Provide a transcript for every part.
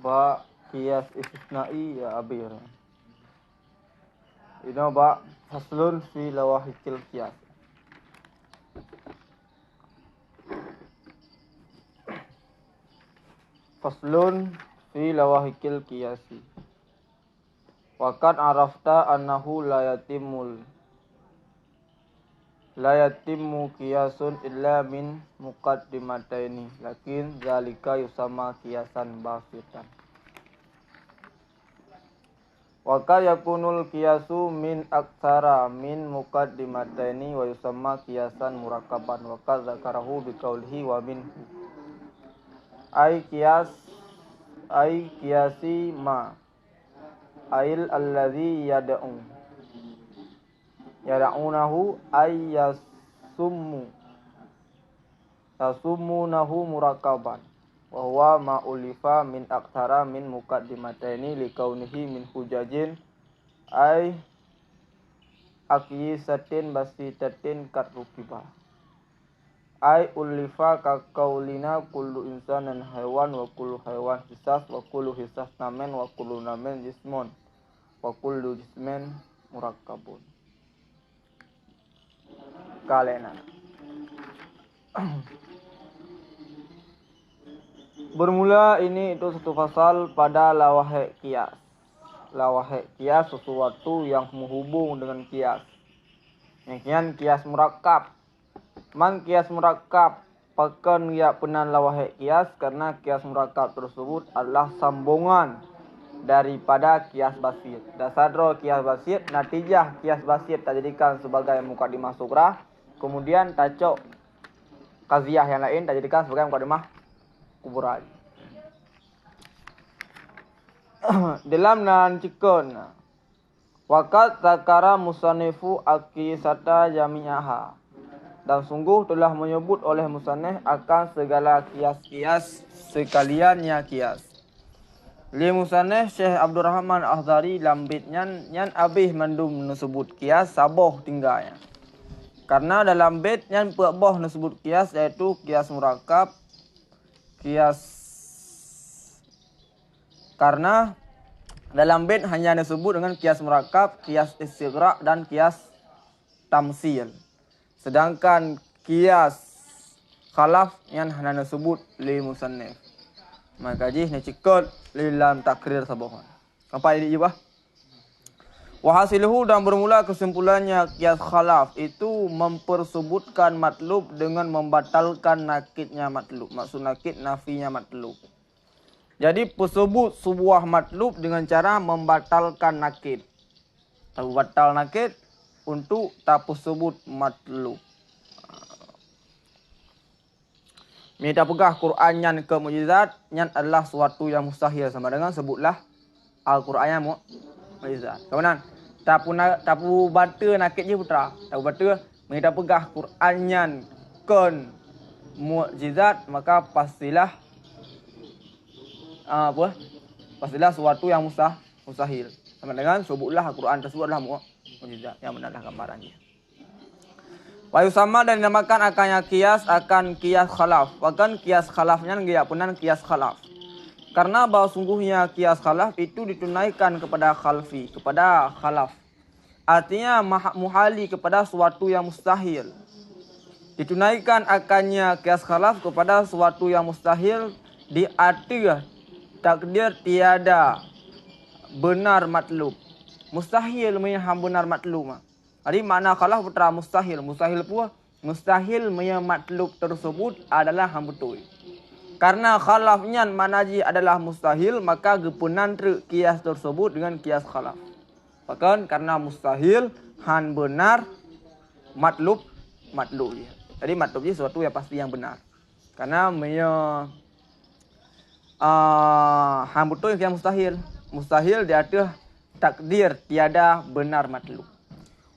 ba kias istisnai ya abir. Ino ba faslun fi lawahikil kias. Faslun fi lawahikil kiasi. Waqad arafta annahu la yatimmu kiyasun illa min muqaddimataini, lakin zalika yusama kiyasan basitan. Waqad yakunul kiyasu min aktsara min muqaddimataini wa yusamma kiyasan murakkaban. Waqad zakarahu biqaulihi wa minhu ay kiyasi ma ail alladhi yada'unahu ay yasummunahu murakkaban wa huwa ma ulifa min aktsara min muqaddimataini likaunihi min hujajin ay aqyisatin basitatin katrukiba ay ulifa ka qaulina kullu insanin haywan wa kullu haywan hisas wa kullu hisas namen wa kullu namen jismun wa kullu jismin murakkabun. Kalena bermula ini itu satu pasal pada lawahik kias. Lawahik kias sesuatu yang menghubung dengan kias. Yang kias murakkab. Man kias murakkab pakan ya penan lawahik kias karena kias murakkab tersebut adalah sambungan daripada kias basit. Dasadro kias basit, natijah kias basit tak jadikan sebagai muqaddimah sughra, kemudian tacok qadhiyah yang lain tak jadikan sebagai muqaddimah kubra. Dalam nan cikun waqad zakara musannifu aqisata jami'aha, dan sungguh telah menyebut oleh musannif akan segala kias-kias sekaliannya kias. Li musannif Syekh Abdul Rahman Ahzari lambit nyan abih mandum disebut kias saboh tinggalnya. Karena dalam bait nyan boh disebut kias yaitu kias murakkab, kias, karena dalam bait hanya disebut dengan kias murakkab, kias istighraq dan kias tamsil. Sedangkan kias khalaf yang hanya disebut li musannif. Maka jih ni cikot lilam takrir sabohan. Apa ini juga? Wahasiluhu, dan bermula kesimpulannya kias khalaf itu mempersebutkan matlub dengan membatalkan nakidnya matlub. Maksud nakid nafinya matlub. Jadi persebut sebuah matlub dengan cara membatalkan nakid. Tahu batal nakid untuk tak sebut matlub. Minta pegah Quran yang ke mukjizat yang adalah suatu yang mustahil, sama dengan sebutlah Al-Quran yang mukjizat. Kemudian tapu bata nakit je putra. Tapu bata minta pegah Quran yang ke mukjizat, maka pastilah pastilah suatu yang mustahil. Sama dengan sebutlah Al-Quran tersebut adalah mukjizat, yang benarlah gambarannya. Wa yusamma, dan dinamakan akannya kias akan kias khalaf. Bahkan kias khalafnya enggak punan kias khalaf. Karena bahwa sungguhnya kias khalaf itu ditunaikan kepada khalfi, kepada khalaf. Artinya muhali kepada suatu yang mustahil. Ditunaikan akannya kias khalaf kepada suatu yang mustahil di arti takdir tiada benar matlub. Mustahil menyaham benar matlub. Jadi makna khalaf putra mustahil. Mustahil pun mustahil menyaham matlub tersebut adalah ham betul. Karena khalafnya manaji adalah mustahil, maka gepunan kias tersebut dengan kias khalaf. Bahkan karena mustahil han benar matlub dia. Jadi matlub dia sesuatu yang pasti yang benar. Karena han betul yang mustahil. Mustahil dia ada takdir tiada benar matlub.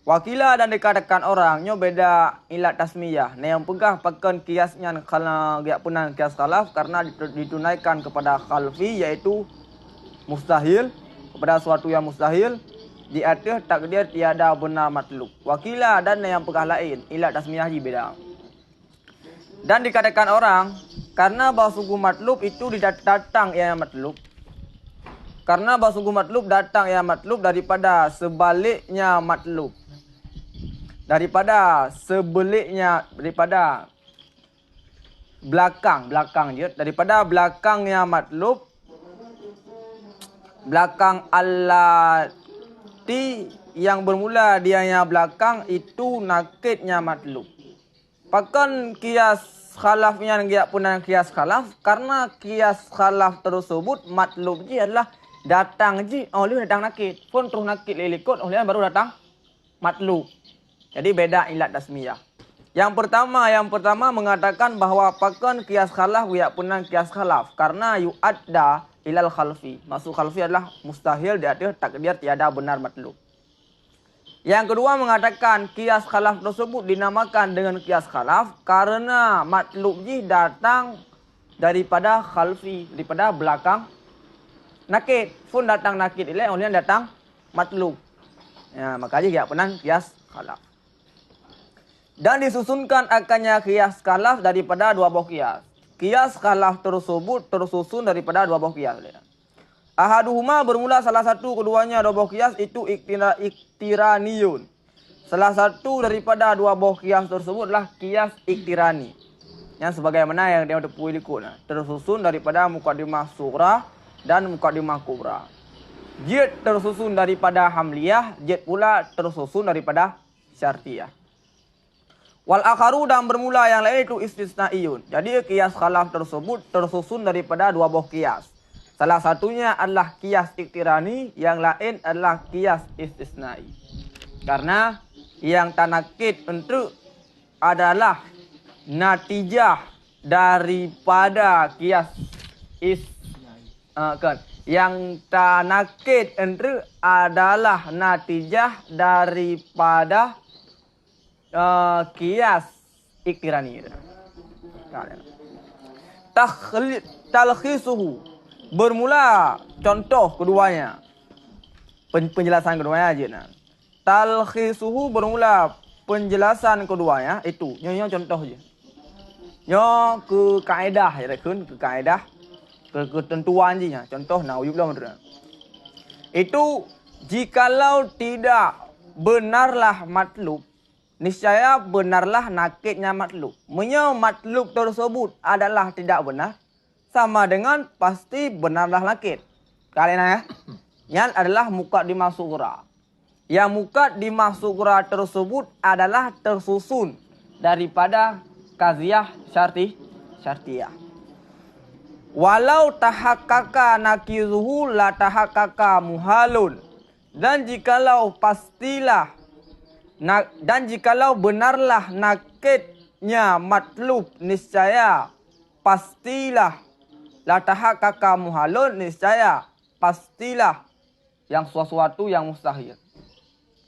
Wakila, dan dikatakan orangnya beda ilat tasmiyah. Nah yang pegah pakan kiasnya kalau dia punan kias khalaf karena ditunaikan kepada khalfi, yaitu mustahil, kepada suatu yang mustahil di atas takdir tiada benar matlub. Wakila, dan yang pegah lain ilat tasmiyah ji beda. Dan dikatakan orang karena bahawa sungguh matlub itu datang yang matlub, Karena sungguh matlub datang ya matlub daripada sebaliknya matlub. Daripada belakang dia, daripada belakangnya matlub, belakang allati yang bermula dianya belakang itu nakidnya matlub. Pakan kias khalafnya dia punan kias khalaf, karena kias khalaf tersebut matlub ji adalah datang ji oleh datang nakid. Pun terus nakid lilikut oleh baru datang matlub. Jadi beda ilat tasmiyah. Yang pertama mengatakan bahwa pakan kias khalaf ya punan kias khalaf karena yu'adda ilal khalfi. Maksud khalfi adalah mustahil di atas takdir tiada benar matlub. Yang kedua mengatakan kias khalaf tersebut dinamakan dengan kias khalaf karena matlub ji datang daripada khalfi, daripada belakang nakid. Pun datang nakid ilai oleh datang matlub. Ya, makanya ya punan kias khalaf. Dan disusunkan akannya kias khalaf daripada dua buah kias. Kias khalaf tersebut tersusun daripada dua buah kias. Ahaduhuma bermula salah satu keduanya dua buah kias itu iktiraniyun. Salah satu daripada dua buah kias tersebut adalah kias iktirani. Yang sebagaimana yang dia tepui likut. Tersusun daripada muqaddimah surah dan muqaddimah kubra. Jid tersusun daripada hamliyah, jid pula tersusun daripada syartiyah. Wal akharu dan bermula yang lain itu istisnaiyun. Jadi kias khalaf tersebut tersusun daripada dua buah kias. Salah satunya adalah kias iktirani, yang lain adalah kias istisnai. Karena yang tanakid untuk adalah natijah daripada kias yang tanakid untuk adalah natijah daripada kias iktirani. Talkhisuhu bermula contoh keduanya. Penjelasan keduanya aja nah. Talkhisuhu bermula penjelasan keduanya itu. Nyo contoh je. Nyo ke kaedah ya kun ke kaedah ke ketentuan je nya. Contoh nauyub lah menurut. Itu jikalau tidak benarlah matlub, niscaya benarlah nakidnya matlub. Menyau matlub tersebut adalah tidak benar, sama dengan pasti benarlah nakid. Kalian ya. Yang adalah muqaddimah sughra. Yang muqaddimah sughra tersebut adalah tersusun daripada qadhiyah syartiyah. Walau tahaqqaqa nakizuhu la tahaqqaqa muhalun. Dan jikalau benarlah nakidnya matlub, niscaya pastilah la tahaqqaqa muhalun, niscaya pastilah yang sesuatu yang mustahil.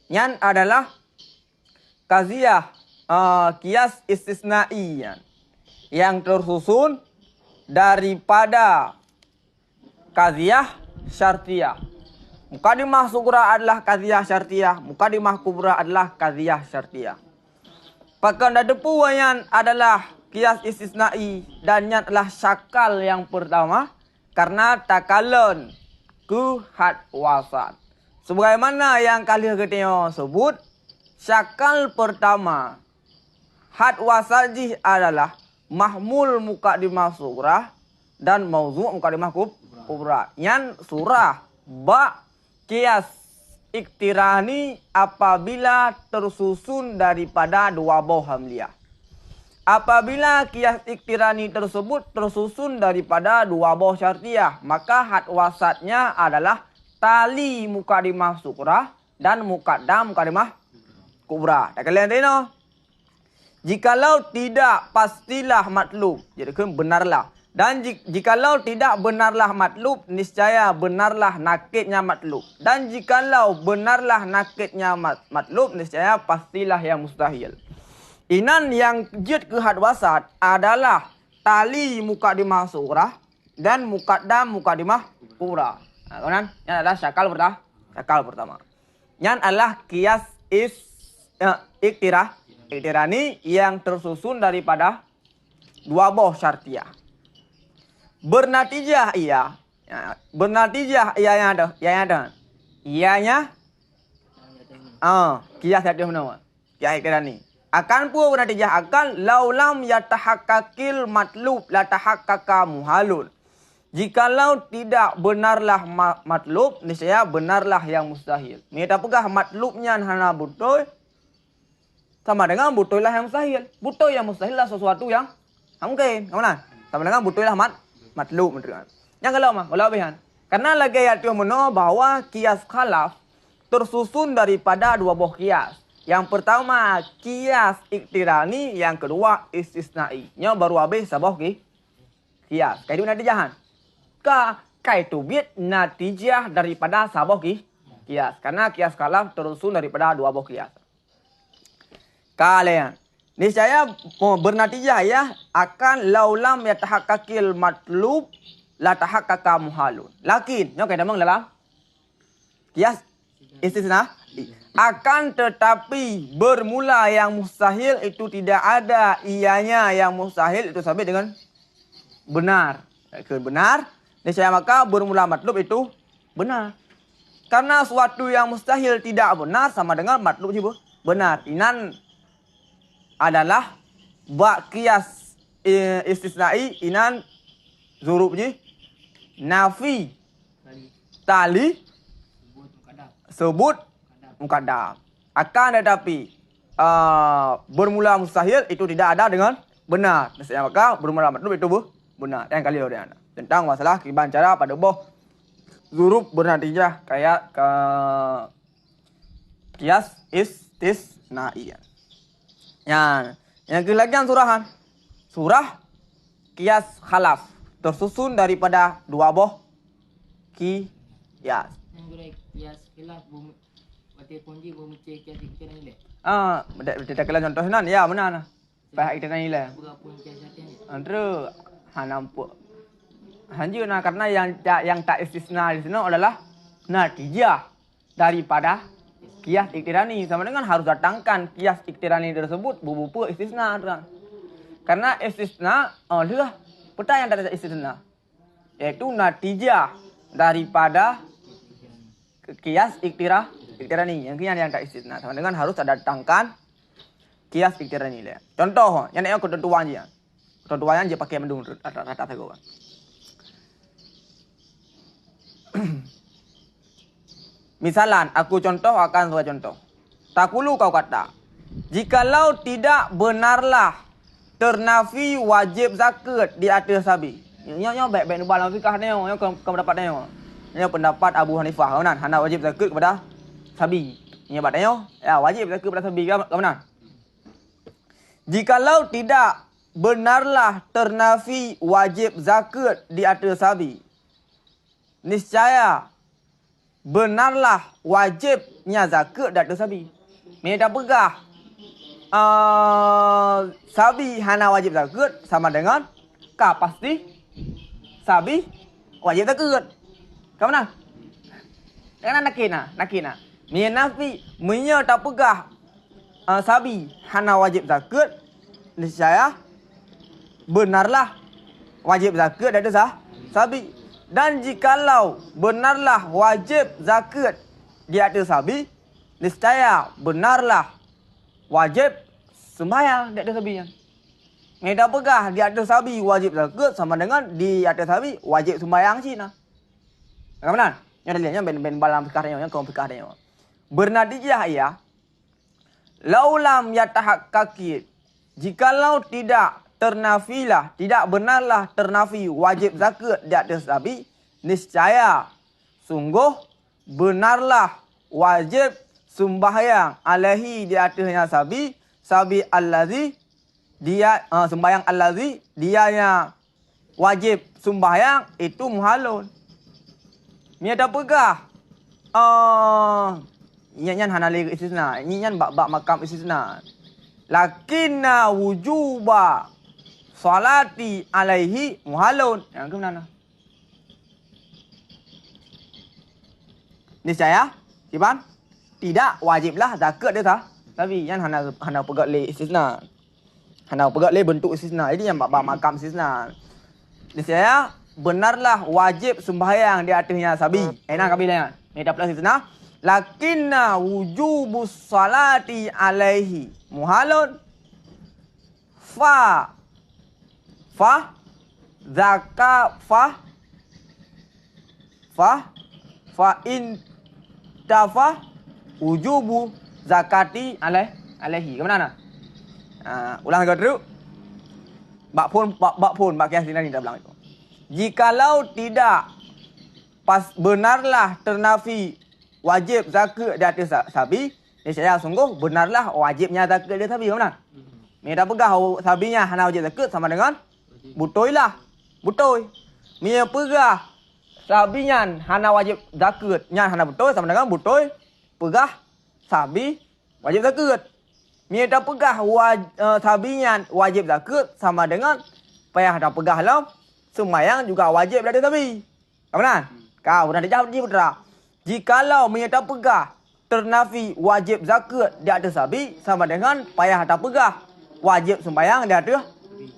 Yang adalah qadhiyah kias istisnai yang tersusun daripada qadhiyah syartiyah. Muqaddimah sughra adalah qadhiyah syartiyah, muqaddimah kubra adalah qadhiyah syartiyah. Pakan dadepu wayan adalah kias istisnai dan yang adalah syakal yang pertama karena takalon ke had wasat. Sebagaimana yang kalian ketengok sebut, syakal pertama had wasajih adalah mahmul muqaddimah surah dan mauzu' muqaddimah kubra. Yang surah ba kias iktirani apabila tersusun daripada dua buah hamliyah. Apabila kias iktirani tersebut tersusun daripada dua buah syartiyah, maka had wasatnya adalah tali muqaddimah surah dan muqaddam muqaddimah kubra. Tak kalian tengok? Jikalau tidak pastilah matlub, jadi kan benarlah. Dan jikalau tidak benarlah matlub, niscaya benarlah nakidnya matlub. Dan jikalau benarlah nakidnya matlub, niscaya pastilah yang mustahil. Inan yang jid ke had wasat adalah tali muqaddimah surah dan muqaddam muqaddimah kubra. Kanan, yang adalah syakal pertama. Yang adalah kias iktirani yang tersusun daripada dua buah syartiyah. Bernatijah ia, Bernatijah ianya ada. Ianya kias ada mana? Kias iktirani. Akan pun bernatijah akan laulam yatahaqqaqil matlub la tahaqqaqa muhalun. Jikalau tidak benarlah matlub, niscaya benarlah yang mustahil. Mereka pegah matlubnya hana betul sama dengan betullah yang mustahil. Betul yang mustahil lah sesuatu yang mungkin. Kamu sama dengan betullah matlub. Yang kalau behan. Karena lagi ayat itu bahwa kias khalaf tersusun daripada dua buah kias. Yang pertama kias iktirani, yang kedua istisnai. Nya baru habis sabah kias. Kayak itu natijahan. Kaitu bit natijah daripada sabah kias. Karena kias khalaf tersusun daripada dua buah kias. Kalian niscaya bernatijah ya akan laulam yatahaqqaqil matlub la tahaqqaqa muhalun. Lakin nyo kaya damang dalam kias istisna akan tetapi bermula yang mustahil itu tidak ada ianya yang mustahil itu sampai dengan benar. Benar niscaya maka bermula matlub itu benar. Karena suatu yang mustahil tidak benar sama dengan matlub juga benar. Inan adalah bak kias istisnai, inan zurub je nafi tali sebut mukaddam. Akan tetapi bermula mustahil itu tidak ada dengan benar. Maksudnya maka bermula matlub itu benar. Yang kali orang tentang masalah kiban cara pada boh zurub bernatijah kayak ke kias istisnai. Yang kelagian surahan. Surah kias khalaf tersusun daripada dua boh kias. Kias khilaf berarti punji bermuci kias iktirani le. Tidak kala contoh nan ya benar nah. Baik iktirani le. Berapa kias ni? Andre hanampu. Hanji nah karena yang tak istisna di sini adalah natijah daripada kias iktirani. Sama dengan harus datangkan kias iktirani tersebut berupa istisna. Karena istisna adalah pertanyaan tak ada istisna. Yaitu natijah daripada kias iktirani. Yang tak istisna. Sama dengan harus datangkan kias iktirani. Contoh, yang nak ketentuan je. Ketentuan je pakai mendung rata-rata saya. Misalan, aku contoh akan saya contoh. Takulu kau kata, jikalau tidak benarlah ternafi wajib zakat di atas sabi. Nya baik-baik ni balang fikah ni, nya kau dapat ni. Nya pendapat Abu Hanifah kan, hana wajib zakat kepada sabi. Nya badak ya wajib zakat kepada sabi ke mana? Jikalau tidak benarlah ternafi wajib zakat di atas sabi, niscaya benarlah wajibnya zakat di atas sabi. Mereka pegah sabi hana wajib zakat sama dengan pasti sabi wajib zakat. Ke mana? Karena nakina. Mina nafi minya tak pegah sabi hana wajib zakat, niscaya benarlah wajib zakat di atas sabi. Dan jikalau benarlah wajib zakat di atas sabi, niscaya benarlah wajib sembahyang di atas sabi. Mereka pegah di atas sabi wajib zakat sama dengan di atas sabi wajib sembahyang Cina. Benar? Yang dalilnya ben balam fikarnya, yang kaum fikarnya. Bernatijah ia laulam yatahaqqaqi, jikalau tidak ternafilah, tidak benarlah ternafi wajib zakat di atas sabi, niscaya sungguh benarlah wajib sembahyang alaihi di atasnya sabi allazi dia sembahyang allazi dianya wajib sembahyang itu muhalun. Ni ada pegah nyan hanali istisna, nyan bab makam istisna. Lakinna wujuba salati alaihi muhalun. Yang ke mana? Niscaya Iban tidak wajiblah zakat dia sah. Tapi yang hana pegat le istisna. Hana pegat le bentuk istisna. Ini yang bab makam istisna. Niscaya benarlah wajib sembahyang di atasnya sabi. Enak kabilah. Ni dah plus istisna. Lakinna wujubus salati alaihi muhalun fa zaka fa in tafa wujubu zakati alaihi. Ke mana? Ulang lagi dulu. Bak pun bak kias ni dah bilang itu. Jikalau tidak benarlah ternafi wajib zakat di atas sabi, saya sungguh benarlah wajibnya zakat di atas sabi. Ke mana? Ni dah pegah sabinya hana wajib zakat sama dengan butoi lah. Butoi. Mi pegah sabinya hana wajib zakat, nya hana butoi sama dengan butoi pegah sabi wajib zakat. Mi dah pegah sabinya wajib zakat sama dengan payah dah pegah lah sembahyang juga wajib di atas sabi. Ke mana? Kau dah jawab je putra. Jikalau mi dah pegah ternafi wajib zakat di atas sabi sama dengan payah dah pegah wajib sembahyang di atas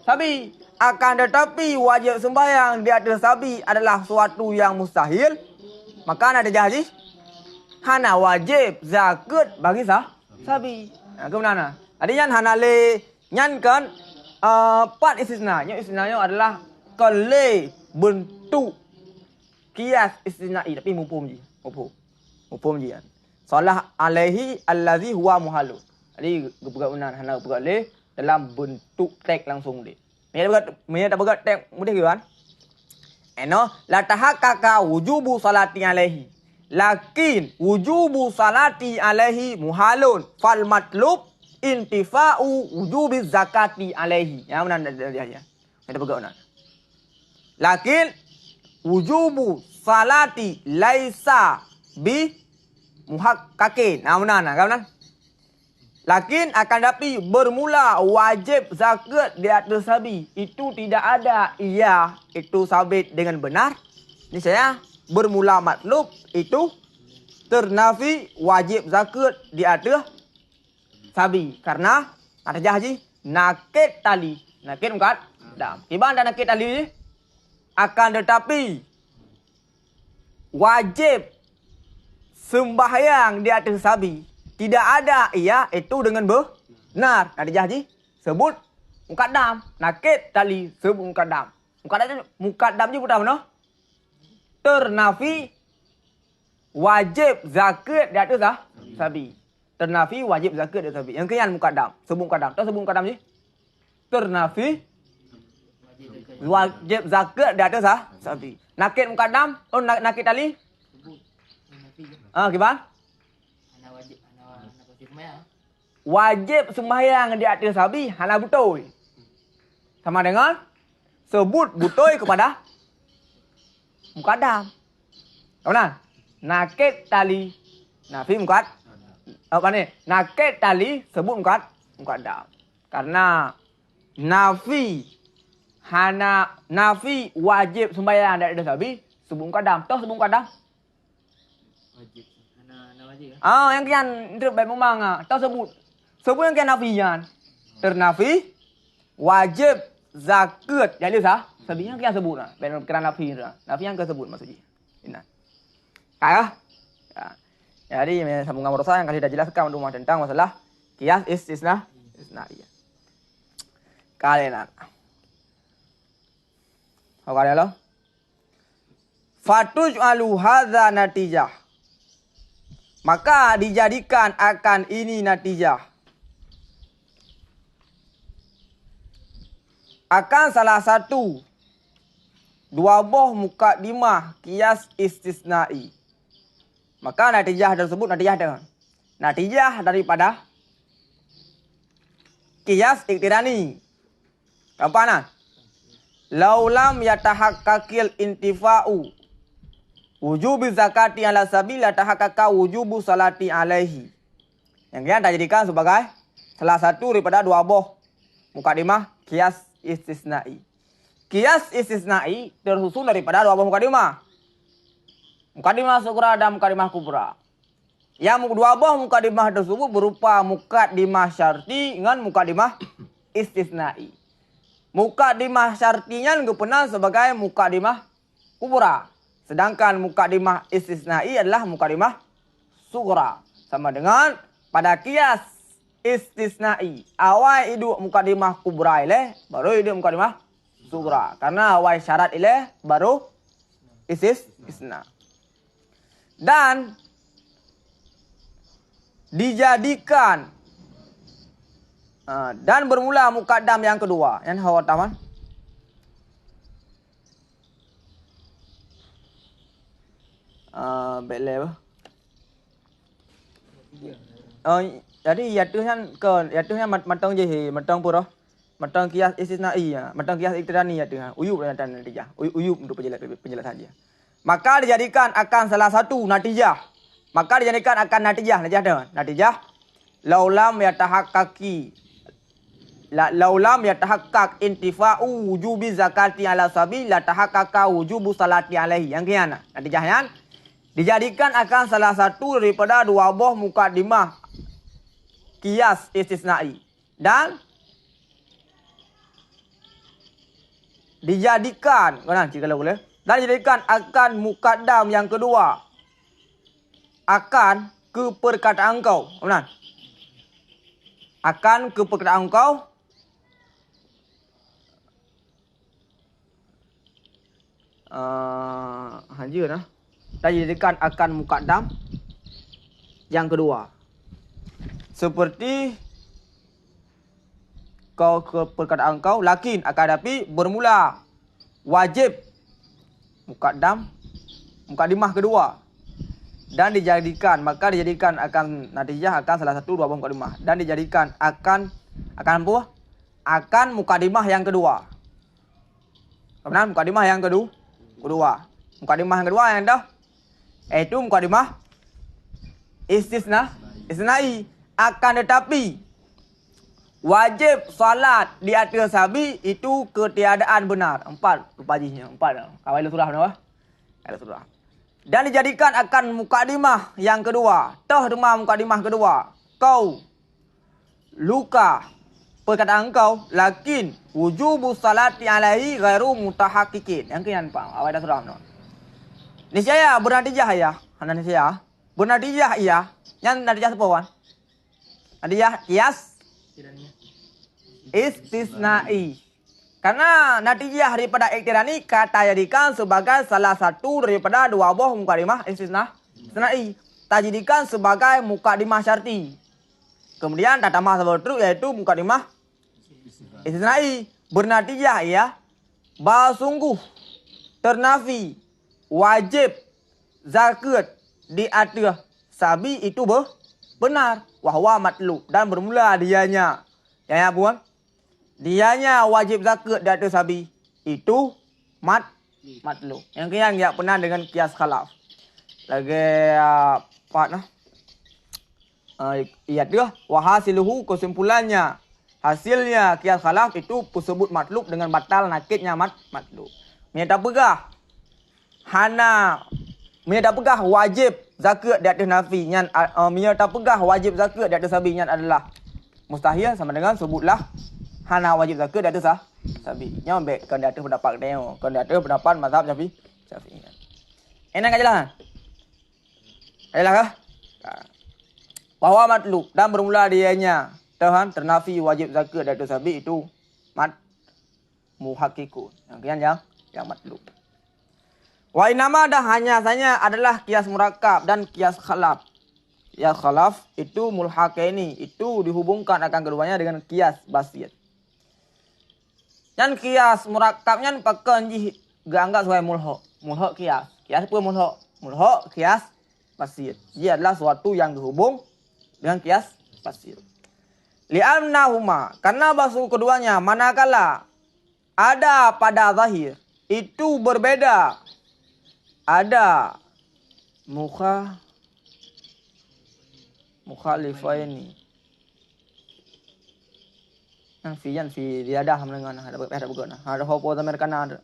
sabi. Akan tetapi wajib sembahyang di atas sabi adalah suatu yang mustahil. Maka ada jadi hana wajib zakat bagi sabi. Ke mana? Adanya hana le nyankan part istisnanya. Istisnanya adalah kale bentuk kias istisnai tapi mufhum je. Mufhum je. Salah alaihi allazi huwa muhalun. Jadi berpegat benar hana berpegat le dalam bentuk teks langsung dia. Mina tak berpegat teks mudah ke kan? Eno la tahaqqaqa wujubu salati alaihi. Lakin wujubu salati alaihi muhalun fal matlub intifa'u wujubi zakati alaihi. Ya benar dia. Ada berpegat benar. Lakin wujubu salati laisa bi muhaqqaqin. Benar kan benar? Lakin akan tapi bermula wajib zakat di atas sabi itu tidak ada itu sabit dengan benar. Ini saya bermula matlub itu ternafi wajib zakat di atas sabi karena ada haji nakit tali. Nakit bukan dam. Iban dan nakit tali akan tetapi wajib sembahyang di atas sabi tidak ada itu dengan benar. Ada haji sebut mukaddam. Nakit tali sebut mukaddam. Mukaddam je putar mana? Ternafi wajib zakat di atas sabi. Ternafi wajib zakat di atas sabi. Yang kian mukaddam. Sebut mukaddam. Tahu sebut mukaddam je? Ternafi wajib zakat di atas sabi. Nakit mukaddam. Oh nakit tali? Gimana? Wajib sembahyang di atas sabi hana butoi. Sama dengan sebut butoi kepada mukaddam. Mana? Nakit tali. Nafi mukad. Apa ni? Nakit tali sebut mukaddam. Karena nafi wajib sembahyang di atas sabi sebut mukaddam. Tahu sebut mukaddam? Wajib. Hana wajib. Yang kian itu baik memang. Tahu sebut yang kian nafian. Ternafi wajib zakat. Jadi sabi yang kian sebut lah. Baik kerana nafi lah. Nafi yang kian sebut maksudnya. Ini. Kaya? Ya. Jadi sambungan berusaha yang kali dah jelaskan untuk tentang masalah kias istisna. Iya. Kalian. Apa kalian lo? Fatuj'alu hadza natijah. Maka dijadikan akan ini natijah. Akan salah satu dua buah mukaddimah kias istisnai. Maka natijah tersebut natijah daripada kias iktirani. Kapan? Laulam yatahaqqaqil intifa'u wujubi zakati ala sabil yatahaqqaqa wujubu salati alaihi. Yang dia dijadikan sebagai salah satu daripada dua buah mukaddimah kias istisnai. Kias istisnai tersusun daripada dua buah mukaddimah. Mukaddimah sughra dan mukaddimah kubra. Yang dua buah mukaddimah tersebut berupa mukaddimah syarti dengan mukaddimah istisnai. Muqaddimah syartinya pernah sebagai muqaddimah kubra. Sedangkan muqaddimah istisnai adalah muqaddimah sughra. Sama dengan pada kias istisnai. Awal itu muqaddimah kubra ileh, baru itu muqaddimah sughra. Karena awal syarat ileh, baru istisna. Dan dijadikan dan bermula muqaddam yang kedua. Yang hawa taman. Baiklah. Jadi yatuhnya matang je, matang pura. Matang kias istisnai ya, matang kias iktirani ya dengan uyub dan natijah. Uyub untuk penjelasan dia. Maka dijadikan akan salah satu natijah. Maka dijadikan akan natijah laulam yatahaqqaq intifa'u wujubi zakati ala sabi la tahaqqaqa wujubu salati alaihi. Yang kiana natijahnya dijadikan akan salah satu daripada dua buah muqaddimah kias istisnai dan dijadikan boleh dan dijadikan akan muqaddam yang kedua akan ke perkataan kau. Benar? Akan ke perkataan kau hanya nah. Dan dijadikan akan muqaddam yang kedua. Seperti kau ke perkataan kau lakin akan tapi bermula wajib muqaddimah kedua dan dijadikan akan natijah akan salah satu dua buah muqaddimah dan dijadikan akan apa? Akan muqaddimah yang kedua. Kemudian muqaddimah yang kedua. Muqaddimah yang kedua yang dah itu muqaddimah istisnai. Akan tetapi wajib salat di atas sabi itu ketiadaan benar. 4 rupajinya 4. Kawai surah apa? Ada surah. Dan dijadikan akan muqaddimah yang kedua. Demam muqaddimah kedua. Kau luka perkataan kau lakin wujubu salati alaihi ghairu mutahaqqiqin. Yang kian Pak, awak dah surah no. Niscaya bernatijah ya. Hana niscaya bernatijah iya. Yang natijah sepawan. Natijah kias istisnai. Karena natijah daripada iktirani kata jadikan sebagai salah satu daripada dua buah muqaddimah istisnai. Tak jadikan sebagai muqaddimah syarti. Kemudian tak tambah seperti yaitu muqaddimah istisnai. Bernatijah ya. Sungguh ternafi wajib zakat di atas sabi itu benar. Wahwa matlub dan bermula dianya. Ya buan. Dianya wajib zakat di atas sabi itu matlub. Yang kian ya pernah dengan kias khalaf. Lagi part nah. Iya dia wahasiluhu kesimpulannya hasilnya kias khalaf itu tersebut matlub dengan batal nakidnya matlub. Menyata pegah wajib zakat di atas nafi yang menyata pegah wajib zakat di atas sabi yang adalah mustahil sama dengan sebutlah hana wajib zakat di atas sabi. Nya ambek kan di atas pendapat dia. Kan di atas pendapat mazhab Syafi'i. Enak aja lah. Ayolah kah? Bahwa matlub dan bermula dianya ternafi wajib zakat di atas sabi itu muhaqqiqun. Yang kian yang matlub. Wa inama dah hanya saja adalah kias murakkab dan kias khalaf. Kias khalaf itu mulhaqaini, itu dihubungkan akan keduanya dengan kias basit. Dan kias murakkabnya pakai dianggap sebagai mulhaq kias. Kias apa mulhaq? Mulhaq kias basit. Dia adalah suatu yang dihubung dengan kias basit. Li'annahuma, karena bahasa keduanya manakala ada pada zahir itu berbeda. Ada mukhalifaini. Yang fi dia dah mendengar ada bukan. Ada hopo Amerika ada.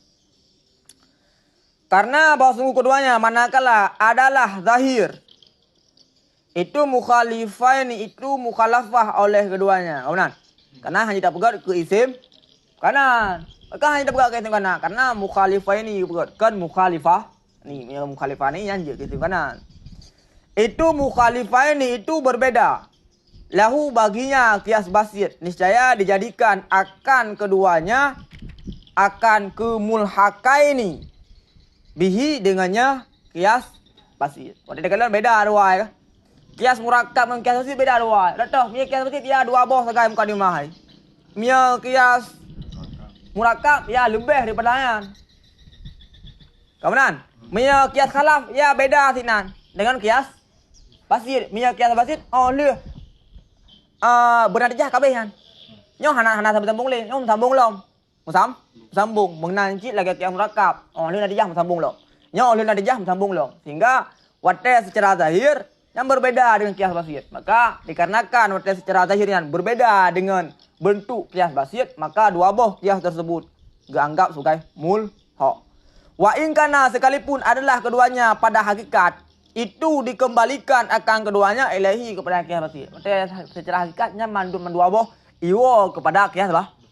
Karena bahasa keduanya manakala adalah zahir itu mukhalifaini itu mukhalafah oleh keduanya. Benar? Karena hanya tak pegang ke isim kanan. Maka hanya kita pegang ke hitung kanan. Karena mukhalifah ini kan mukhalifah. Nih, yang mukhalifah ini yang ke hitung kanan. Itu mukhalifah ini itu berbeda. Lahu baginya kias basit. Niscaya dijadikan akan keduanya akan kemulhakaini. Bihi dengannya kias basit. Waktu kalian beda dua ya. Kias murakkab dengan kias basit beda dua. Dah punya kias basit ya dua boh segai mukadimah. Punya kias murakkab ya lebih daripada yang. Kemudian, punya kias khalaf ya beda sinan dengan kias basit. Punya kias basit oleh bernatijah kabehan. Nyo hana sambung le, nyo sambung lom. Sambung mengenai cik lagi kias murakkab. Oleh natijah sambung lom. Nyo oleh natijah sambung lom. Sehingga wate secara zahir yang berbeda dengan kias basit. Maka dikarenakan wate secara zahir yang berbeda dengan bentuk kias basit, maka dua boh kias tersebut dianggap sebagai mulha. Wa in kana sekalipun adalah keduanya pada hakikat itu dikembalikan akan keduanya ilahi kepada kias basit. Wate secara hakikatnya mandum dua boh iwo kepada kias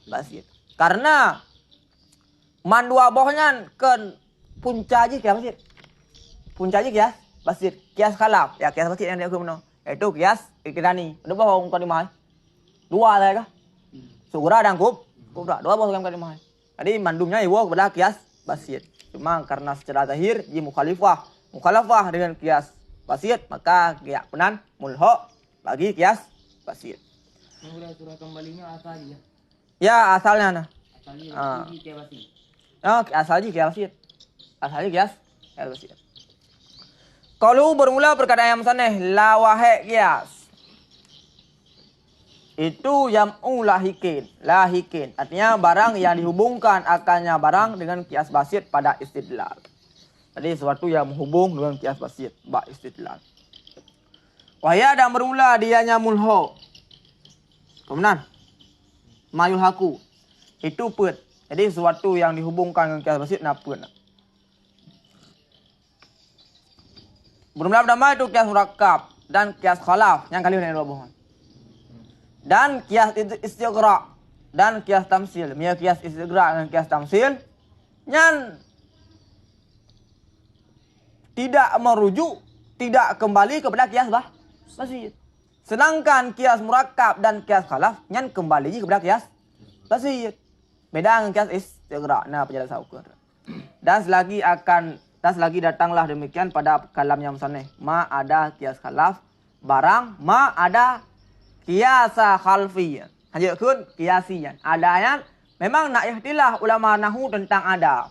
basit. Karena mandua bohnya kan punca aja kias basit. Punca aja kias basit. Kias khalaf. Ya kias basit yang dia guna. Itu kias ikirani. Ada boh kau dimai. Dua saja kah? Sugura dan kubra. Dua boh kau dimai. Jadi mandumnya iwo kepada kias basit. Cuma karena secara zahir ji mukhalafah dengan kias basit, maka kias penan mulha bagi kias basit. Surah kembalinya asalnya. Ya asalnya nah. Asalnya kias basit. Oh, asalnya kias basit. Asalnya kias basit. Kalau bermula perkataan yang saneh la wahai kias. Itu jam'u lahikin. Lahikin. Artinya barang yang dihubungkan akannya barang dengan kias basit pada istidlal. Jadi sesuatu yang menghubung dengan kias basit. Ba istidlal. Wahya dan bermula dianya mulho. Kemudian. Mayulhaku. Itu put. Jadi sesuatu yang dihubungkan dengan kias basit na put. Bermula pertama itu kias murakkab dan kias khalaf. Yang kali ini dua bohong. Dan kias istighra dan kias tamsil. Mia kias istighra dan kias tamsil yang tidak merujuk, tidak kembali kepada kias basit. Sedangkan kias murakkab dan kias khalaf yang kembali kepada kias basit. Beda dengan kias istighra. Nah, penjelasan ukur. Dan selagi datanglah demikian pada kalam yang musannaf. Ma ada kias khalaf, barang ma ada kiasa khalfi. Hanya kun kiasian. Adanya memang nak ikhtilaf ulama nahu tentang ada.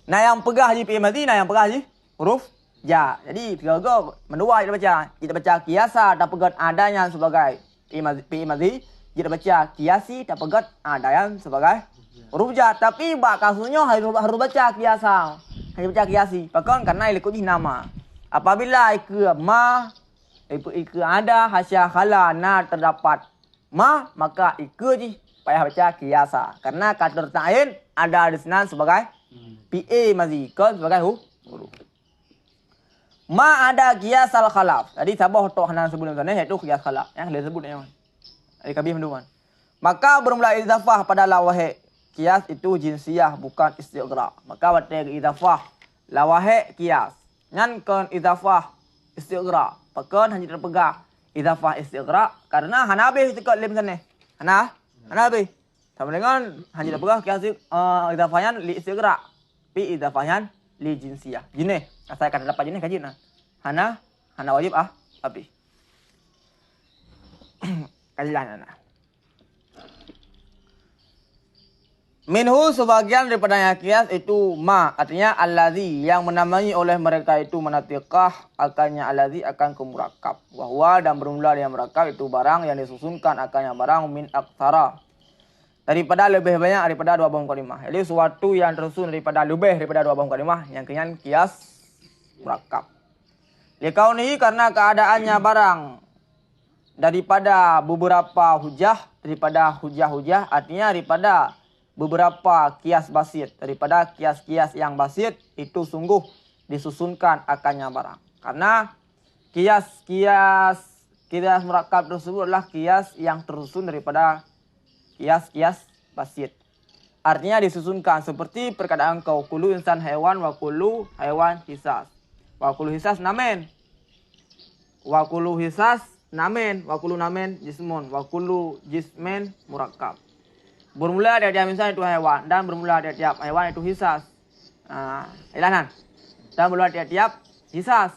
Nah yang pegah je fi'il madhi, nah yang pegah je huruf ja. Jadi tiga-tiga mendua kita baca. Kita baca kiasa tak pegat adanya sebagai fi'il madhi. Kita baca kiasi tak pegat adanya sebagai huruf ja. Tapi bak kasusnya harus baca kiasa. Hanya baca kiasi. Bahkan karena ikut nama. Apabila ikut ma, ikut ada hasya khala na terdapat ma, maka ikut je payah baca kiasa. Karena kata ta'in ada di sana sebagai PA masih ke sebagai huruf. Ma ada kiasal khalaf. Jadi sabah tok hanan sebelum sana iaitu kias khalaf. Yang dia sebut yang. Jadi kabih menduan. Maka bermula idafah pada lawahe. Kias itu jinsiyah bukan istighra. Maka batal idafah lawahe kias. Ngan kon idafah istighra. Pakan hanya terpegang idafah istighra karena hanabi dekat lim sana. Hanabi. Sama dengan hanya terpegang kias idafahnya li istighra. Pi idafahnya li jinsiyah. Jinih. Asal kata dapat jinih kaji nah. Hana wajib abi. Kajilah nah. Minhu sebagian daripada kias itu ma, artinya allazi yang menamai oleh mereka itu menatiqah akannya allazi akan ke murakkab. Wahwa dan bermula dengan murakkab itu barang yang disusunkan akannya barang min aktsara. Daripada lebih banyak daripada dua buah kalimah. Jadi sesuatu yang tersusun daripada lebih daripada dua buah kalimah yang kenyan kias murakkab. Likaunihi karena keadaannya barang daripada beberapa hujah, daripada hujah-hujah artinya daripada beberapa kias basit, daripada kias-kias yang basit itu sungguh disusunkan akannya barang. Karena kias murakkab tersebut adalah kias yang tersusun daripada kias-kias basit. Artinya disusunkan seperti perkataan kau kullu insan hewan wa kullu hewan hisas. Wa kullu hisas namen. Wa kullu hisas namen, wa kullu namen jismun, wa kullu jismen murakkab. Bermula dari tiap insan itu hewan dan bermula dari tiap hewan itu hisas. Ilanan. Dan bermula dari tiap hisas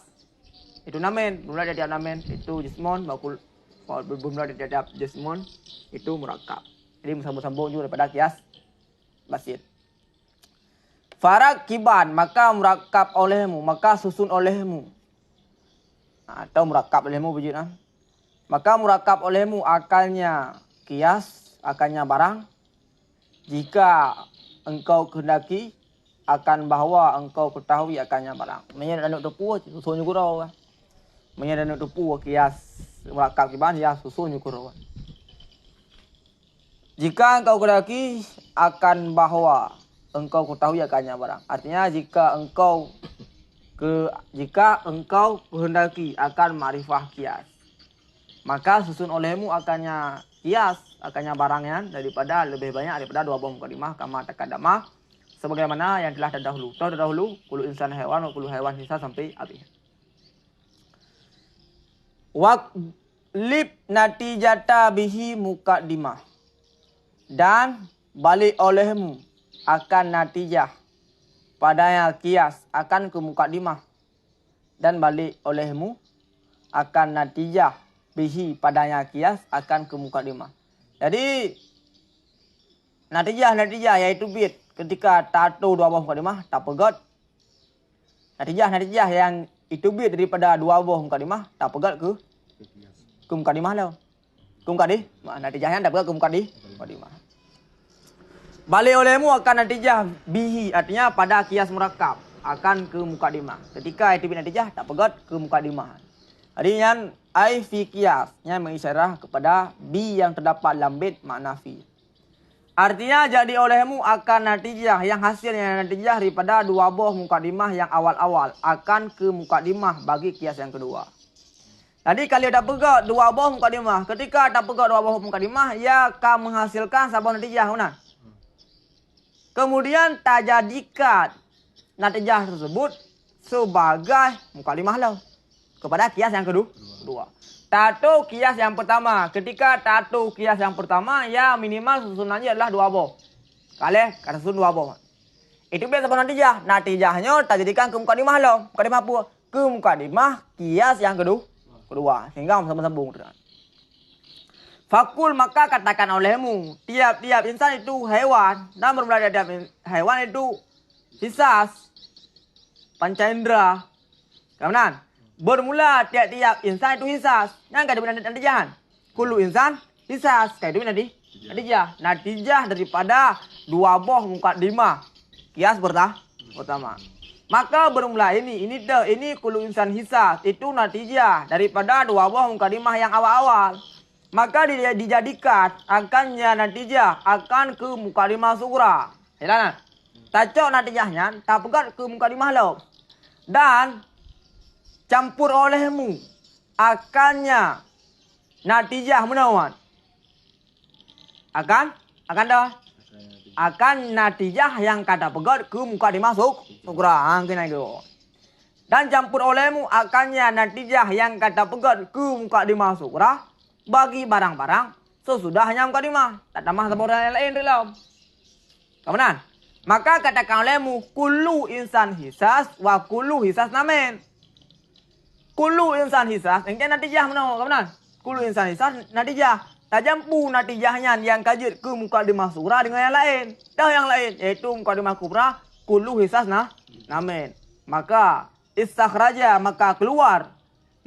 itu namen, bermula dari tiap namen itu jismun, bermula dari tiap jismun itu murakkab. Jadi sambung-sambung juga daripada kias basit. Farak kiban, maka murakkab olehmu, maka susun olehmu. Atau murakkab olehmu begitu. Maka murakkab olehmu akalnya kias, akalnya barang. Jika engkau kehendaki akan bahwa engkau ketahui akannya barang. Menyia dan tepu susun nyukurau. Menyia dan tepu kias murakkab kiban ya susun nyukurau. Jika engkau kehendaki akan bahwa engkau ketahui akannya barang. Artinya jika engkau kehendaki akan ma'rifah kias, maka susun olehmu akannya kias, akannya barangnya daripada lebih banyak daripada dua buah mukadimah kama takadama, sebagaimana yang telah terdahulu. Terdahulu kullu insan hewan wa kullu hewan hisas sampai habis. Waqlib natijata bihi muqaddimah, dan balik olehmu akan natijah padanya kias akan ke muqaddimah, dan balik olehmu akan natijah bihi padanya kias akan ke muqaddimah. Jadi natijah yaitu bit ketika tato dua buah muqaddimah tak pegat. Natijah yang itu bit daripada dua buah muqaddimah tak pegat ke muqaddimah lah. Ke muqaddimah. Natijahnya tak pegat ke muqaddimah. Balik olehmu akan natijah bihi, artinya pada kias murakkab akan ke muqaddimah. Ketika itu bit natijah tak pegat ke muqaddimah. Artinya ai fi kiasnya mengisyarah kepada bi yang terdapat dalam bait makna fi. Artinya jadi olehmu akan natijah yang hasilnya natijah daripada dua buah muqaddimah yang awal-awal akan ke muqaddimah bagi kias yang kedua. Jadi kalau tak pegat dua buah muqaddimah, ketika tak pegat dua buah muqaddimah ia akan menghasilkan sebuah natijah mana? Kemudian tak jadikan natijah tersebut sebagai muqaddimah lah kepada kias yang kedua. Tato kias yang pertama. Ketika tato kias yang pertama, ya minimal susunannya adalah dua buah. Kali kata susun dua buah. Itu biasa natijah. Natijahnya tak jadikan ke muqaddimah lah. Muqaddimah apa? Ke muqaddimah kias yang kedua. Sehingga sambung-sambung. Fakul, maka katakan olehmu, tiap-tiap insan itu hewan, dan bermula dari tiap hewan itu hisas, pancaindra. Kemudian bermula tiap-tiap insan itu hisas. Yang kada benar natijahan. Kullu insan hisas. Kayak itu natijah. Natijah daripada dua buah muqaddimah kias pertama. Maka bermula ini kullu insan hisas itu natijah daripada dua buah muqaddimah yang awal-awal. Maka dijadikan akannya natijah akan ke muqaddimah sughra. Hilang. Tacok natijahnya tak pegat ke muqaddimah lo. Dan campur olehmu akannya natijah menawan. Akan dah. Akan natijah yang kada pegat ke muqaddimah sughra. Kena itu. Dan campur olehmu akannya natijah yang kada pegat ke muqaddimah sughra bagi barang-barang sesudahnya muqaddimah. Tak tambah sama orang lain dalam. Kemudian, maka katakan olehmu kullu insan hisas wa kullu hisas namen. Kullu insan hisas, yang natijah mana? Kemudian, kullu insan hisas natijah. Tak jampu natijahnya yang kajit ke muqaddimah sughra dengan yang lain. Dah yang lain, yaitu muqaddimah kubra, kullu hisas namen. Maka istakhraja, maka keluar.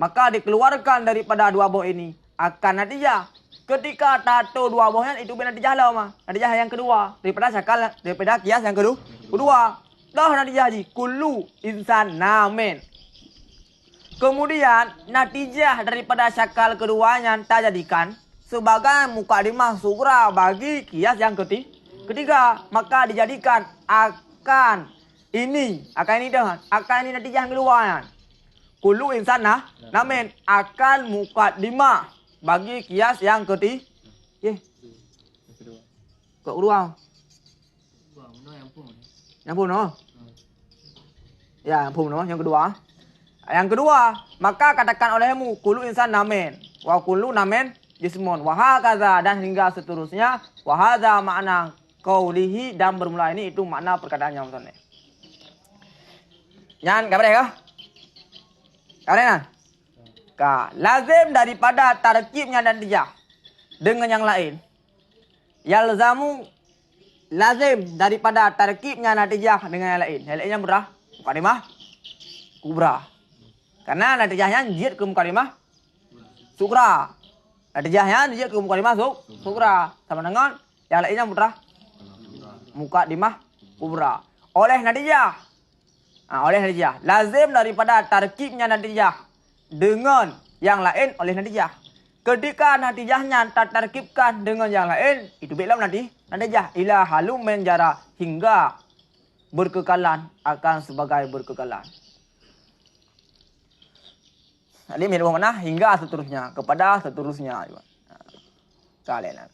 Maka dikeluarkan daripada dua buah ini akan natijah. Ketika tato dua buahnya itu natijah lah mah. Natijah yang kedua daripada kias yang kedua. Dah natijah haji kullu insan namen. Kemudian natijah daripada syakal keduanya tak jadikan sebagai muqaddimah sughra bagi kias yang ketiga. Maka dijadikan akan ini dah. Akan ini natijah yang kedua. Kullu insan namen akan muqaddimah bagi kias yang kedua. Yang pun no. Ya, yang pun no. Yang kedua. Yang kedua, maka katakan olehmu kullu insan namen wa kullu namen jismun wa hakaza dan hingga seterusnya. Wa hadza makna qaulihi dan bermula ini itu makna perkataannya musannif. Nyan kabar ya? Kabar Ka lazim daripada tarkibnya dan dijah dengan yang lain. Yalzamu lazim daripada tarkibnya natijah dengan yang lain. Yang lainnya berapa? Mukadimah kubra. Karena natijahnya jid ke mukadimah sukra. Natijahnya jid ke mukadimah sukra. Sama dengan yang lainnya berapa? Mukadimah kubra. Oleh natijah. Oleh natijah. Lazim daripada tarkibnya natijah dengan yang lain oleh natijah. Ketika natijahnya tertarkibkan dengan yang lain, itu bilang natijah ila halum menjara hingga berkekalan akan sebagai berkekalan. Ini mirip mana? Hingga seterusnya, kepada seterusnya. Kalian.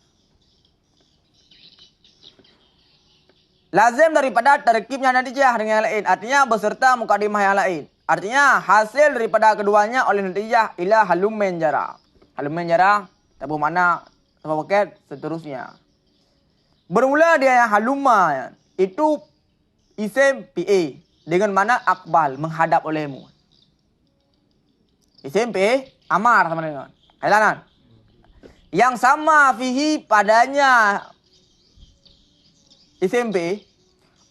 Lazim daripada tarkibnya natijah dengan yang lain, artinya beserta mukadimah yang lain. Artinya hasil daripada keduanya oleh natijah ila halum menjara. Halum menjara, tak bermakna sama paket seterusnya. Bermula dia yang halumma itu isim PA dengan mana akbal menghadap olehmu. Isim PA amar sama dengan halanan. Yang sama fihi padanya isim PA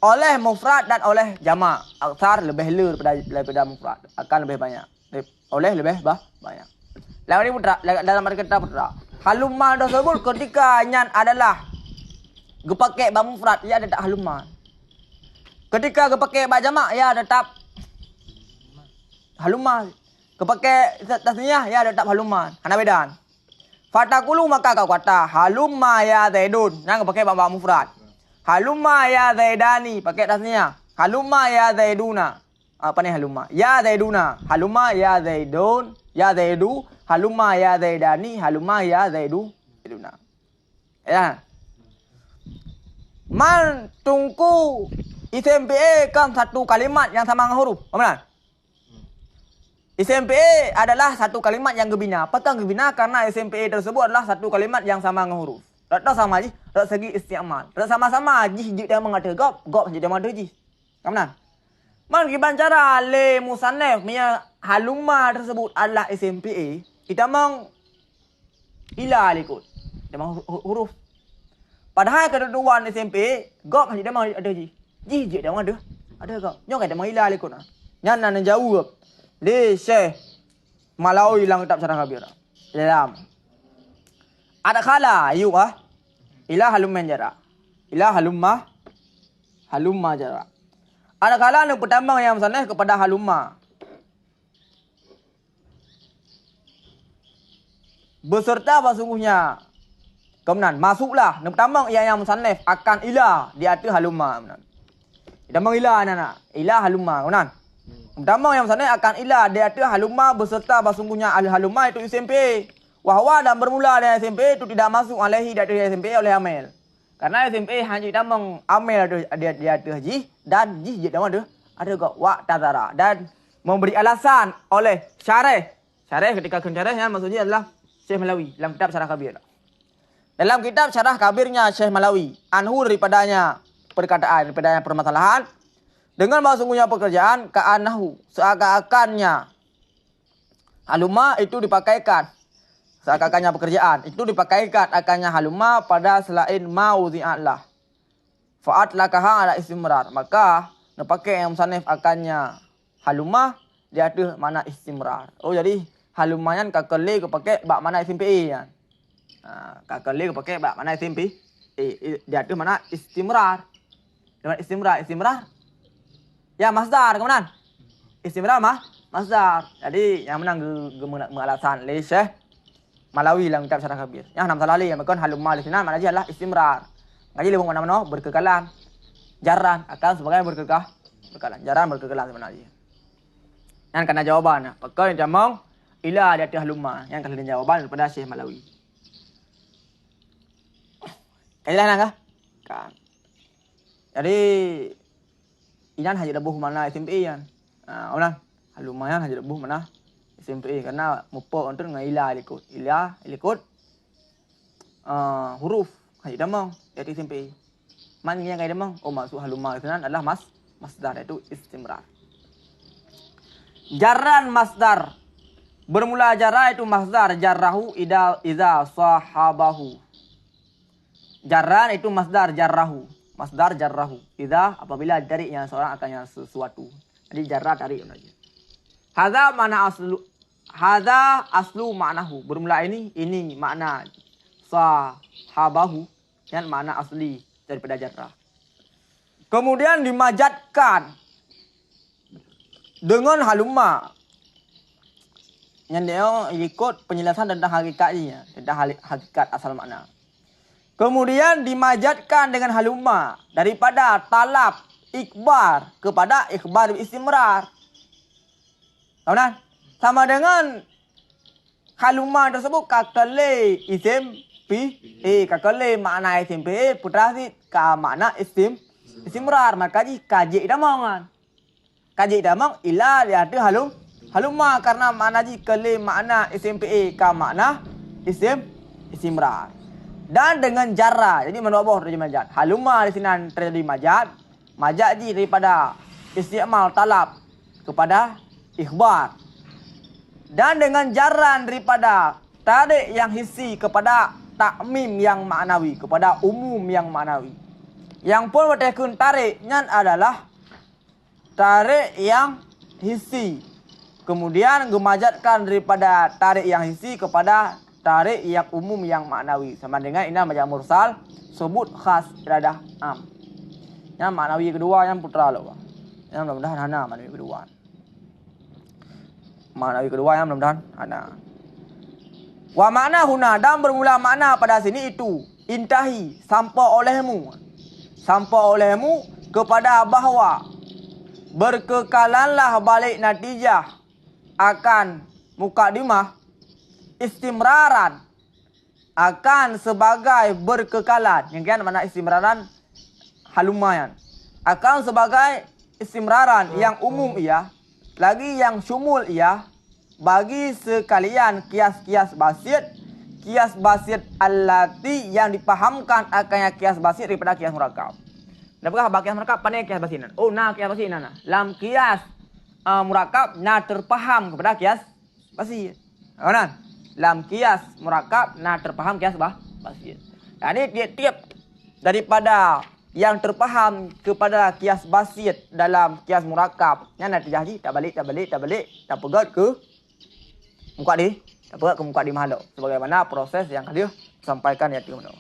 oleh mufrad dan oleh jamak. Aksar lebih daripada mufrad, akan lebih banyak. Oleh lebih banyak. Lawan ini putra, dalam arti kata putra. Halumma tersebut ketika nyan adalah gepakai ba mufrad, ia tetap halumma. Ketika gepakai ba jamak, ia tetap halumma. Kepakai tasniyah, ia tetap halumma. Hana bedan. Fatakulu maka kau kata halumma ya Zaidun. Yang gepakai ba mufrad. Halumma ya Zaidani, pakai tasniyah. Halumma ya Zaiduna. Apa ni halumma? Ya Zaiduna. Halumma ya Zaidun. Ya Zaidu. Halumma ya Zaidani, halumma ya Zaiduna. Ya. Man tungku isim PA kan satu kalimat yang sama dengan huruf. Benar? Isim PA adalah satu kalimat yang gebina. Apakah gebina? Karena isim PA tersebut adalah satu kalimat yang sama dengan huruf. Tak sama je, tak segi istiamal. Tak sama-sama jih dia mengata gop dia mengata jih. Benar? Man kiban cara le musannif punya halumma tersebut adalah isim PA. Kita mang ila ikut. Dia mang huruf. Padahal kedudukan SMP, gok dia mang ada ji. Ji dia mang ada. Ada gok. Nyok dia mang ila ikut. Nyan nan jauh. Le Syekh Malawi lang kitab syarah kabir. Dalam. Ada kala ayu ila halum menjara. Ila halumma jara. Ada kala yang pertama yang musannif kepada halumma. Beserta sesungguhnya. Kemudian masuklah. Yang pertama yang musannif akan ila di atas halumma. Kita mengilah anak-anak. Ila halumma. Kemudian. Pertama yang musannif akan ila di atas halumma beserta sesungguhnya halumma itu SMP. Wahwa dan bermula dengan SMP itu tidak masuk alaihi di atas SMP oleh amil. Karena SMP hanya kita mengamil di atas ji dan ji dia ada. Ada kok wa tazara dan memberi alasan oleh syarih. Syarih ketika syarihnya maksudnya adalah Syekh Malawi dalam kitab Syarah Kabir. Dalam kitab Syarah Kabirnya Syekh Malawi, anhu daripadanya perkataan, daripadanya permasalahan dengan sesungguhnya pekerjaan ka'anahu seakan-akannya halumma itu dipakaikan seakan-akannya pekerjaan itu dipakaikan akannya halumma pada selain mauzi'allah. Fa'at lakaha ala istimrar, maka dipakai yang musannif akannya halumma di atas mana istimrar. Oh jadi halumayan kakali kepake bak mana isim PE kan. Kakali kepake bak mana isim PE. Dia tu mana istimrar. Dengan istimrar. Ya masdar kemudian. Istimrar masdar. Jadi yang menang alasan le Syekh Malawi dalam kitab Syarah Kabir. Yang nam salah le yang bukan halumma di sini mana dia adalah istimrar. Ngaji le mana-mana berkekalan. Jaran akan sebagai berkekalan. Jaran berkekalan sebenarnya. Yang kena jawaban. Maka yang jamong ila di atas halumma yang kalian jawaban daripada Syekh Malawi. Kajilah nak kan? Jadi inan hanya debuh mana SMP yan. Onan lumayan hanya debuh mana SMP karena mupo untuk ngaila ikut huruf hanya damang ya SMP. Man yang kayak damang masuk haluma itu adalah masdar itu istimrar. Jarran masdar bermula jarra itu masdar jarrahu idza sahabahu. Jarran itu masdar jarrahu. Masdar jarrahu. Idza apabila darinya seorang akannya sesuatu. Jadi jarra tarik aja. Hadza aslu ma'nahu. Bermula ini makna sahabahu yang makna asli daripada jarra. Kemudian dimajatkan dengan halumma. Yang dia ikut penjelasan tentang hakikatnya, tentang hakikat asal makna. Kemudian dimajatkan dengan halumma daripada talab ikbar kepada ikbar istimrar. Tahu kan? Sama dengan halumma tersebut kakale isim kakale makna isim putra si ka makna istimrar. Maka kaji damangan. Kaji damang ila lihat halumma karena makna kale makna isim ka makna istimrar. Dan dengan jarra. Jadi menubah terjadi majad. Halumma di sini terjadi majad. Majad daripada isti'mal talab kepada ikhbar. Dan dengan jarran daripada tarik yang hissi kepada takmim yang maknawi, kepada umum yang maknawi. Yang pun bertekun tariknya adalah tarik yang hissi. Kemudian gemajatkan daripada tarik yang hissi kepada tarik yang umum yang maknawi. Sama dengan ini majaz mursal sebut khas iradah am. Yang maknawi kedua yang putra loh. Yang mudah-mudahan hana maknawi kedua. Maknawi kedua yang mudah-mudahan hana. Wa makna huna dan bermula makna pada sini itu intahi sampai olehmu. Sampai olehmu kepada bahwa berkekalanlah balik natijah akan mukadimah istimraran akan sebagai berkekalan. Yang kan mana istimraran halumayan. Akan sebagai istimraran yang umum ia, lagi yang syumul ia bagi sekalian kias-kias basit allati yang dipahamkan akannya kias basit daripada kias murakab. Dapatlah bagi kias murakab pandai kias basinan. Oh nah kias basit nah. Lam kias murakab nah terpaham kepada kias basit. Nah, lam kias murakab nah terpaham kias basit. Jadi tiap-tiap daripada yang terpaham kepada kias basit dalam kias murakab yang nanti jadi tak balik tak pegat ke muka di tak pegat ke muka di mahalo sebagaimana proses yang dia sampaikan ya tiga menit.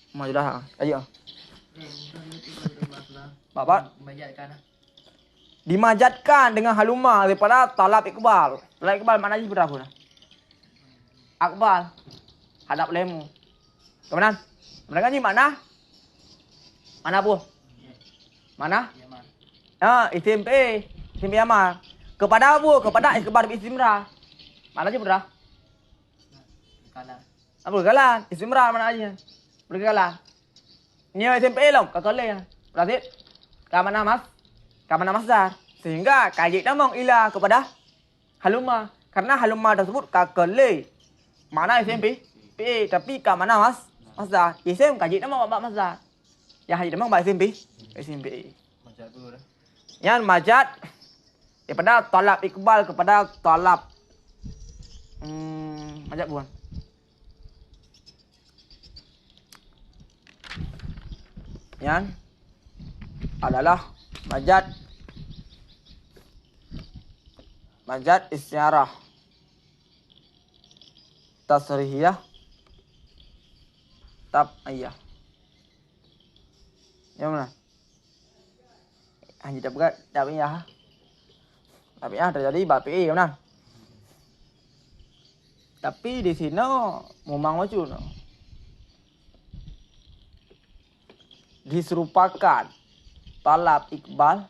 Maju dah ayo. Bapak dimajatkan dengan haluma daripada talab ikbal. Talab ikbal maknanya berapa? Akbal hadap lemu. Kemudian mereka ni mana? Mana bu? Mana? Isim Yamar. Kepada bu, kepada ikbar istimrar. Mana aja berah? Berkalan. Istimrar mana aja? Berkalan. Ini isim lom, kakale. Berarti kamana masdar. Sehingga kaji namang ila kepada haluma. Karena haluma tersebut kakale. Mana isim tapi kamana masdar. Isim kaji nama bab masdar. Yang haji nama bab isim Majad dulu dah. Yang majad daripada talab ikbal kepada talab majad bukan. Yang adalah majad isyarah tasrihiyah tab'iyah. Yang mana? Hanya dapat tab'iyah. Tab'iyah terjadi bab PE mana? Tapi di sini memang macam diserupakan talab ikbal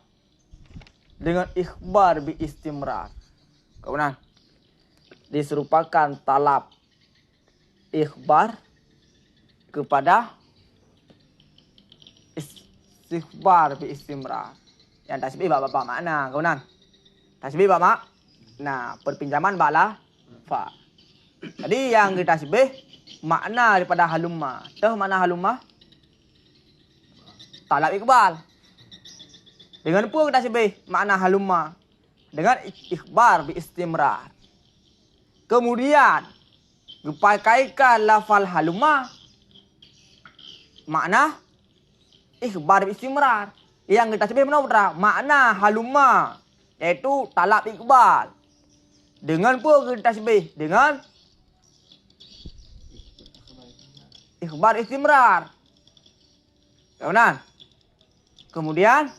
dengan ikhbar bi istimrar. Kemudian diserupakan talab ikhbar kepada istighbar bi istimrar. Yang tasbih bapak makna, kawanan. Tasbih bapak. Nah, perpinjaman bala fa. Jadi yang ditasbih makna daripada halumma. Tahu makna halumma? Talab iqbal. Dengan apa kita tasbih makna halumma? Dengan ikhbar bi istimrar. Kemudian dipakaikan lafal halumma makna ikhbar bi istimrar. Yang kita tasbih mana putra? Makna halumma yaitu talab iqbal. Dengan apa kita tasbih? Dengan ikhbar istimrar. Kawanan. Kemudian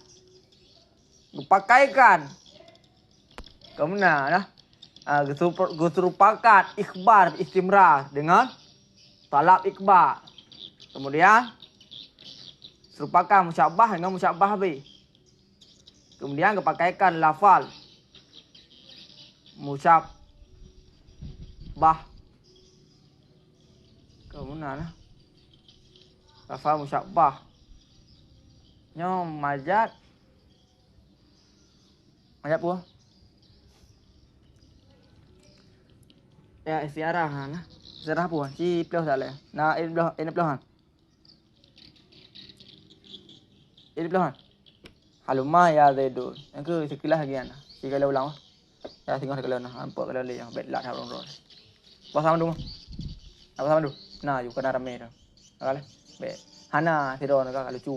dipakaikan kemudian serupakan ikhbar istimrar dengan talab iqbal. Kemudian serupakan musyabbah dengan musyabbah bi. Kemudian kepakaikan lafal musyabbah. Kemudian lafal musyabbah. Nyom majat. Majat puah. Ya istiarah nah. Istiarah puah. Ci ploh sale. Nah ini plohan. Ini plohan. Halumma ya zaidun. Yang ke sekilas lagi ana. Sekali ulang. Ya tengok sekali nah. Nampak kalau le yang bedlat ha ron. Pas sama dulu. Apa sama dulu? Nah, juga kena rame dah. Kali. Be. Hana tidur nak kalau lucu.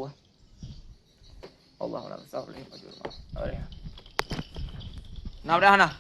Allah Allah. Nah, udah Hana.